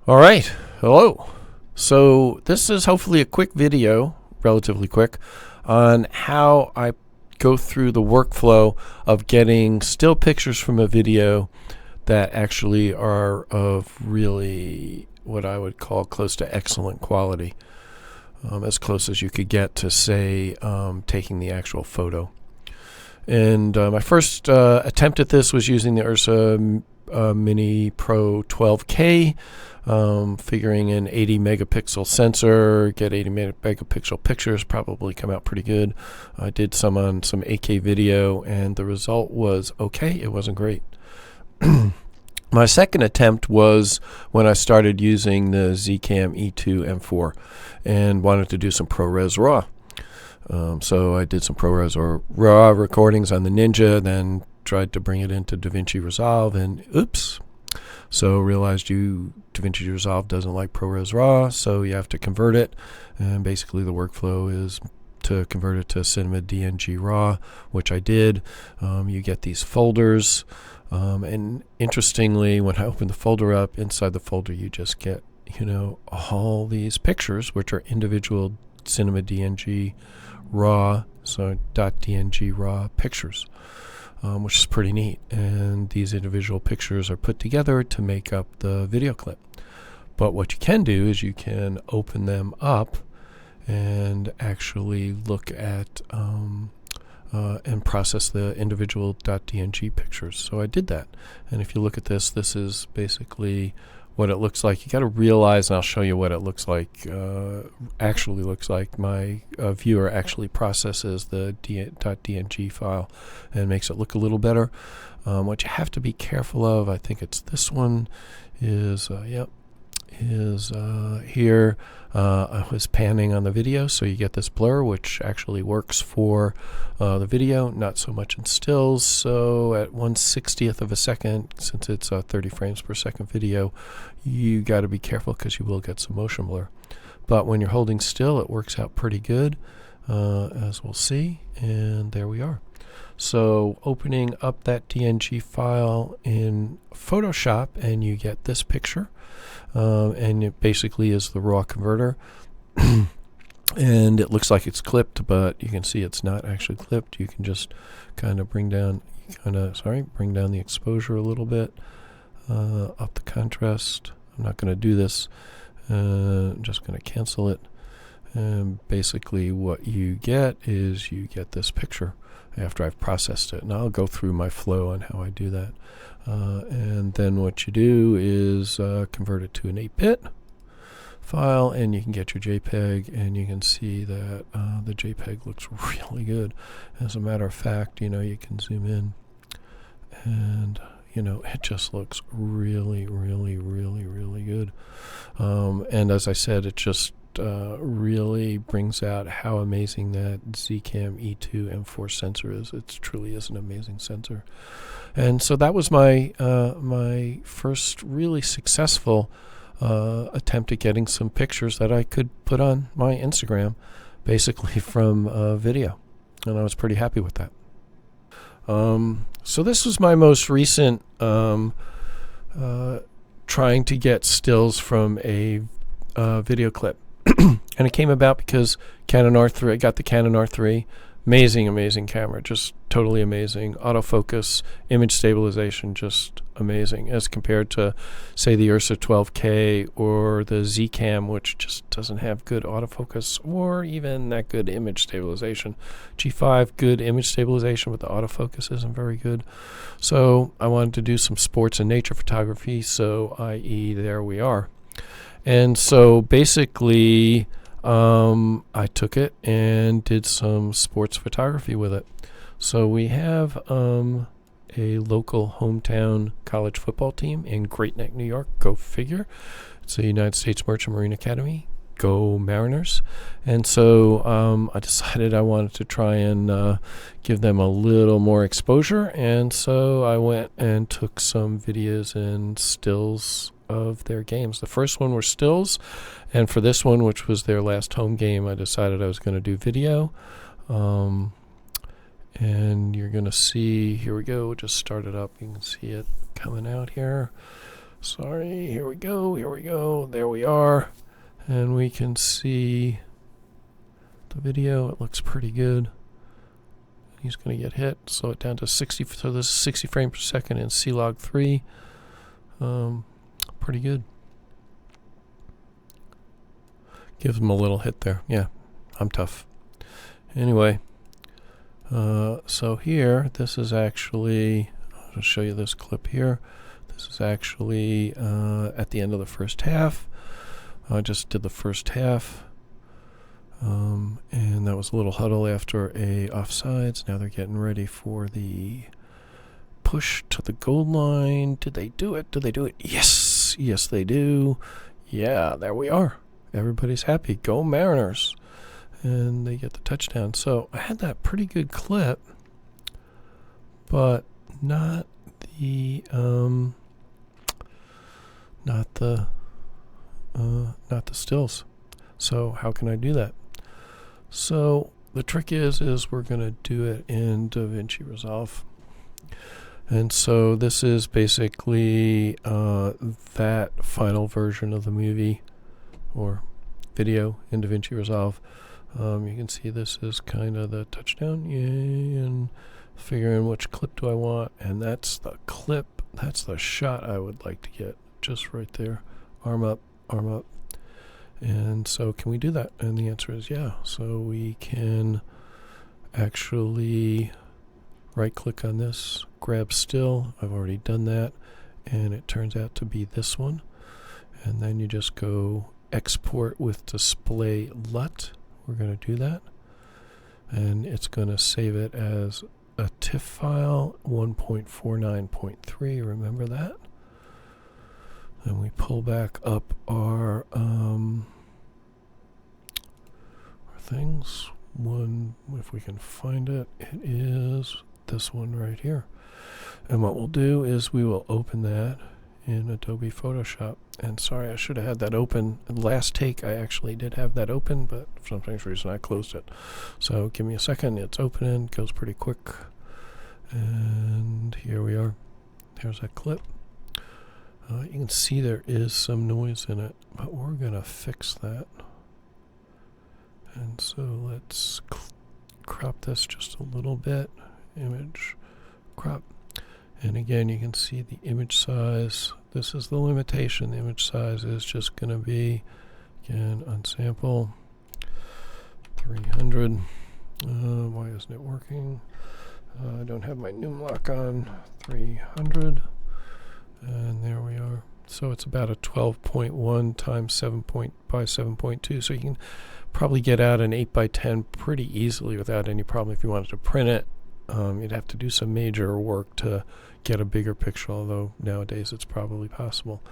All right, hello. So this is hopefully a quick video, relatively quick, on how I go through the workflow of getting still pictures from a video that actually are of really what I would call close to excellent quality, as close as you could get to, say, taking the actual photo. And my first attempt at this was using the Ursa Mini Pro 12K, figuring an 80 megapixel sensor, get 80 megapixel pictures, probably come out pretty good. I did some on some 8K video, and the result was okay. It wasn't great. My second attempt was when I started using the ZCAM E2 M4 and wanted to do some ProRez RAW. So I did some ProRez or RAW recordings on the Ninja, then tried to bring it into Davinci Resolve, and oops. So realized Davinci Resolve doesn't like ProRez RAW, so you have to convert it. And basically the workflow is to convert it to Cinema DNG RAW, which I did. You get these folders. And interestingly, when I open the folder up, inside the folder you just get, all these pictures, which are individual Cinema DNG RAW, so .dng RAW pictures, which is pretty neat. And these individual pictures are put together to make up the video clip. But what you can do is you can open them up and actually look at and process the individual .dng pictures. So I did that. And if you look at this, this is basically what it looks like. You got to realize, and I'll show you what it looks like, actually looks like. My viewer actually processes the .dng file and makes it look a little better. What you have to be careful of, I think it's this one, is here. I was panning on the video, so you get this blur, which actually works for the video, not so much in stills. So at 1/60th of a second, since it's a 30 frames per second video, you got to be careful because you will get some motion blur. But when you're holding still, it works out pretty good, as we'll see. And there we are. So opening up that DNG file in Photoshop, and you get this picture. And it basically is the raw converter. And it looks like it's clipped, but you can see it's not actually clipped. You can just kind of bring down the exposure a little bit, up the contrast. I'm not going to do this. I'm just going to cancel it. And basically what you get is you get this picture after I've processed it. And I'll go through my flow on how I do that. And then what you do is convert it to an 8-bit file, and you can get your JPEG, and you can see that the JPEG looks really good. As a matter of fact, you can zoom in, and it just looks really, really, really, really good. And as I said, it just really brings out how amazing that ZCAM E2 M4 sensor is. It truly is an amazing sensor. And so that was my my first really successful attempt at getting some pictures that I could put on my Instagram, basically from video. And I was pretty happy with that. So this was my most recent trying to get stills from a video clip. And it came about because Canon R3, I got the Canon R3, amazing camera, just totally amazing. Autofocus, image stabilization, just amazing as compared to, say, the Ursa 12K or the ZCAM, which just doesn't have good autofocus or even that good image stabilization. G5, good image stabilization, but the autofocus isn't very good. So I wanted to do some sports and nature photography, so i.e. there we are. And so basically I took it and did some sports photography with it. So we have a local hometown college football team in Great Neck, New York. Go figure. It's the United States Merchant Marine Academy. Go Mariners. And so I decided I wanted to try and give them a little more exposure. And so I went and took some videos and stills of their games. The first one were stills, and for this one, which was their last home game, I decided I was going to do video. And you're going to see, here we go, just start it up. You can see it coming out here. Sorry, here we go, there we are. And we can see the video. It looks pretty good. He's going to get hit. Slow it down to 60. So this is 60 frames per second in C-Log 3. Pretty good. Gives him a little hit there. Yeah, I'm tough. Anyway, so here, this is actually, I'll show you this clip here. This is actually at the end of the first half. I just did the first half. And that was a little huddle after a offsides. Now they're getting ready for the push to the goal line. Did they do it? Did they do it? Yes! Yes, they do. Yeah, there we are. Everybody's happy. Go Mariners. And they get the touchdown. So I had that pretty good clip, but not the stills. So how can I do that? So the trick is we're going to do it in Davinci Resolve. And so this is basically that final version of the movie or video in Davinci Resolve. You can see this is kind of the touchdown. Yay, and figuring which clip do I want. And that's the clip. That's the shot I would like to get. Just right there. Arm up, arm up. And so can we do that? And the answer is yeah. So we can actually right click on this, grab still. I've already done that. And it turns out to be this one. And then you just go export with display LUT. We're going to do that. And it's going to save it as a TIFF file 1.49.3. Remember that? And we pull back up our things. One, if we can find it, it is this one right here. And what we'll do is we will open that in Adobe Photoshop. And sorry, I should have had that open. Last take, I actually did have that open, but for some strange reason, I closed it. So give me a second. It's opening. Goes pretty quick. And here we are. There's that clip. You can see there is some noise in it, but we're going to fix that. And so let's crop this just a little bit. Image, crop. And again, you can see the image size. This is the limitation. The image size is just going to be, again, unsample, 300. Why isn't it working? I don't have my Numlock on. 300. And there we are. So it's about a 12.1 times 7 by 7.2. So you can probably get out an 8 by 10 pretty easily without any problem. If you wanted to print it, you'd have to do some major work to get a bigger picture, although nowadays it's probably possible.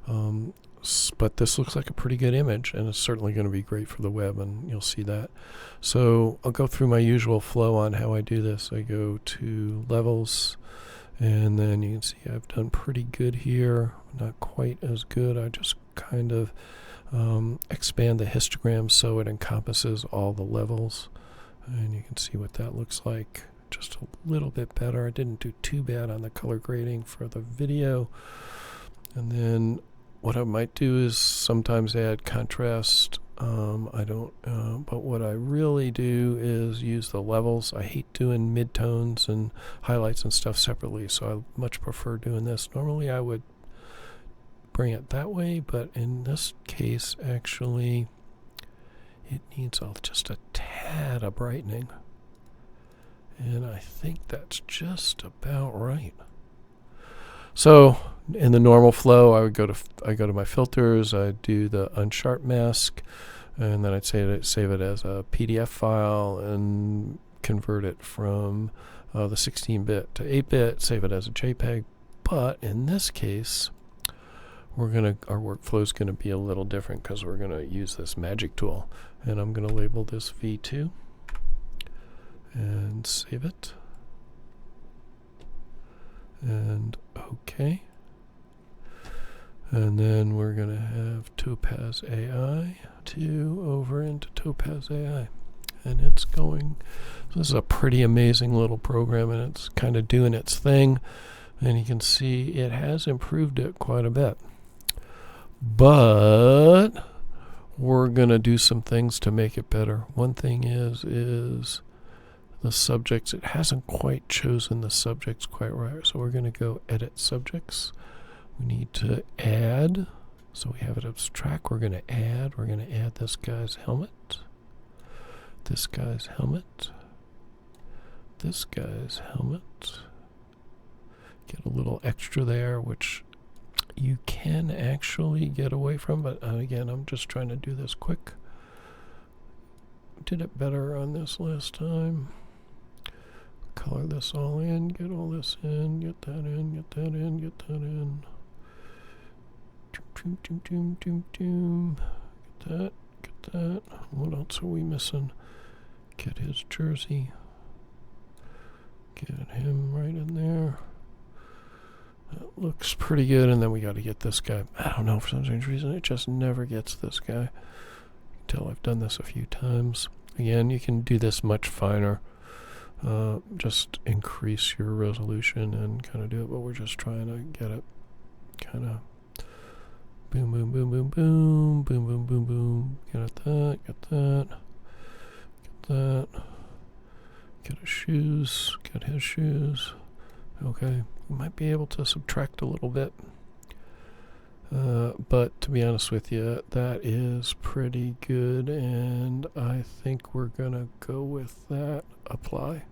But this looks like a pretty good image, and it's certainly going to be great for the web, and you'll see that. So I'll go through my usual flow on how I do this. I go to levels, and then you can see I've done pretty good here. Not quite as good. I just kind of expand the histogram so it encompasses all the levels. And you can see what that looks like. Just a little bit better. I didn't do too bad on the color grading for the video. And then what I might do is sometimes add contrast. I don't, but what I really do is use the levels. I hate doing midtones and highlights and stuff separately, so I much prefer doing this. Normally I would bring it that way, but in this case, actually, it needs just a tad of brightening. And I think that's just about right. So in the normal flow, I go to my filters. I do the unsharp mask, and then I'd save it as a PDF file and convert it from the 16-bit to 8-bit. Save it as a JPEG. But in this case, our workflow is going to be a little different because we're going to use this magic tool, and I'm going to label this V2 and save it. And OK. And then we're going to have Topaz AI over into Topaz AI. And it's going, this is a pretty amazing little program, and it's kind of doing its thing. And you can see it has improved it quite a bit. But we're going to do some things to make it better. One thing is the subjects. It hasn't quite chosen the subjects quite right. So we're going to go edit subjects. We need to add. So we have it as track. We're going to add. We're going to add this guy's helmet. This guy's helmet. This guy's helmet. Get a little extra there, which you can actually get away from, but again, I'm just trying to do this quick. Did it better on this last time. Color this all in, get all this in, get that in, get that in, get that in. Doom, doom, doom, doom, doom. Get that, get that. What else are we missing? Get his jersey. Get him right in there. That looks pretty good, and then we got to get this guy. I don't know, for some strange reason, it just never gets this guy. Until I've done this a few times. Again, you can do this much finer. Just increase your resolution and kind of do it, but we're just trying to get it kind of boom, boom, boom, boom, boom, boom, boom, boom, boom. Get that, get that, get that. Get his shoes, get his shoes. Okay, we might be able to subtract a little bit. But to be honest with you, that is pretty good, and I think we're gonna go with that. Apply.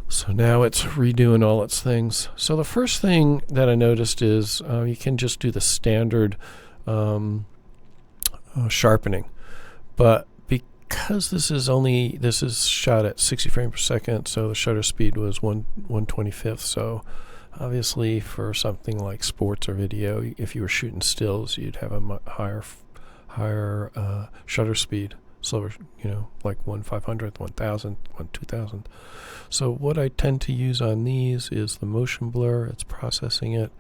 So now it's redoing all its things. So the first thing that I noticed is you can just do the standard sharpening, but because this is shot at 60 frames per second, so the shutter speed was 1/125th. So obviously for something like sports or video, if you were shooting stills, you'd have a higher shutter speed, slower, like 1/500th, 1,000th, 1/2000th. So what I tend to use on these is the motion blur. It's processing it,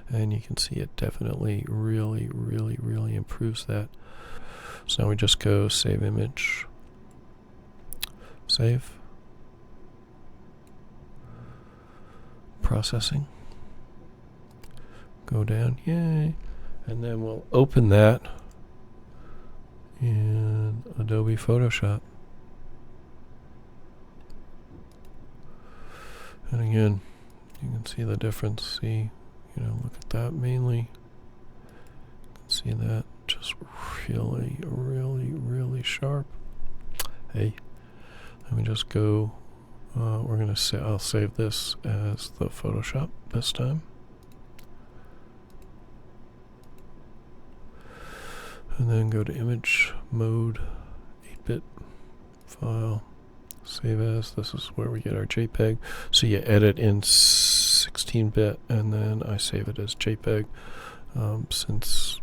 and you can see it definitely really, really, really improves that. So now we just go save image, save, processing, go down, yay, and then we'll open that in Adobe Photoshop. And again, you can see the difference. See, look at that mainly. You can see that. Just really, really, really sharp. Hey, let me just go. We're gonna say I'll save this as the Photoshop this time, and then go to image mode, 8-bit file, save as. This is where we get our JPEG. So you edit in 16-bit, and then I save it as JPEG, since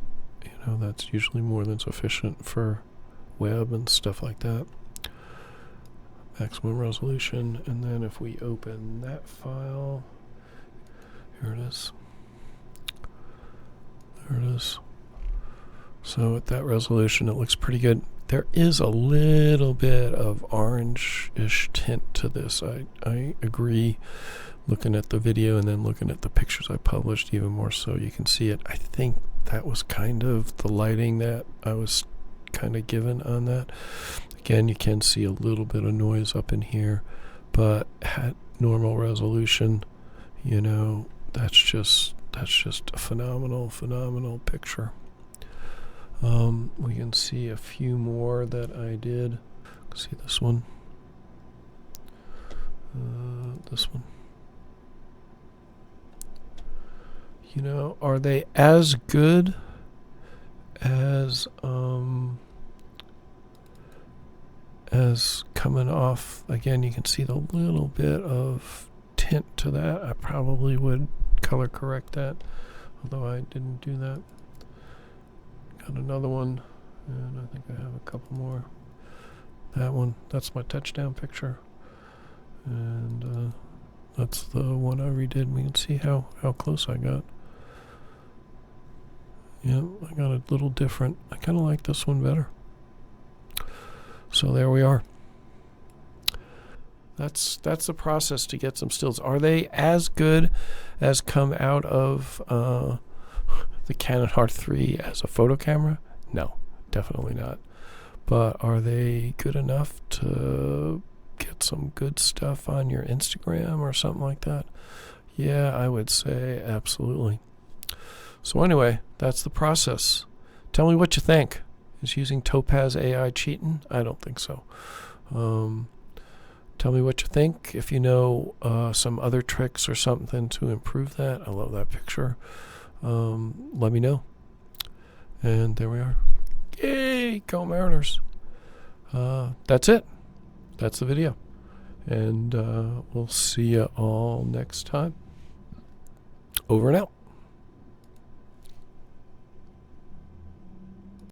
that's usually more than sufficient for web and stuff like that. Maximum resolution, and then if we open that file, here it is. There it is. So at that resolution, it looks pretty good. There is a little bit of orange-ish tint to this. I agree. Looking at the video and then looking at the pictures I published, even more so, you can see it. I think that was kind of the lighting that I was kind of given on that. Again, you can see a little bit of noise up in here, but at normal resolution, that's just a phenomenal picture. We can see a few more that I did. See this one, this one. Are they as good as coming off? Again, you can see the little bit of tint to that. I probably would color correct that, although I didn't do that. Got another one, and I think I have a couple more. That one, that's my touchdown picture, and that's the one I redid. We can see how close I got. Yeah, I got a little different. I kind of like this one better. So there we are. That's the process to get some stills. Are they as good as come out of the Canon R3 as a photo camera? No, definitely not. But are they good enough to get some good stuff on your Instagram or something like that? Yeah, I would say absolutely. So anyway, that's the process. Tell me what you think. Is using Topaz AI cheating? I don't think so. Tell me what you think. If you know some other tricks or something to improve that, I love that picture. Let me know. And there we are. Yay, go Mariners. That's it. That's the video. And we'll see you all next time. Over and out.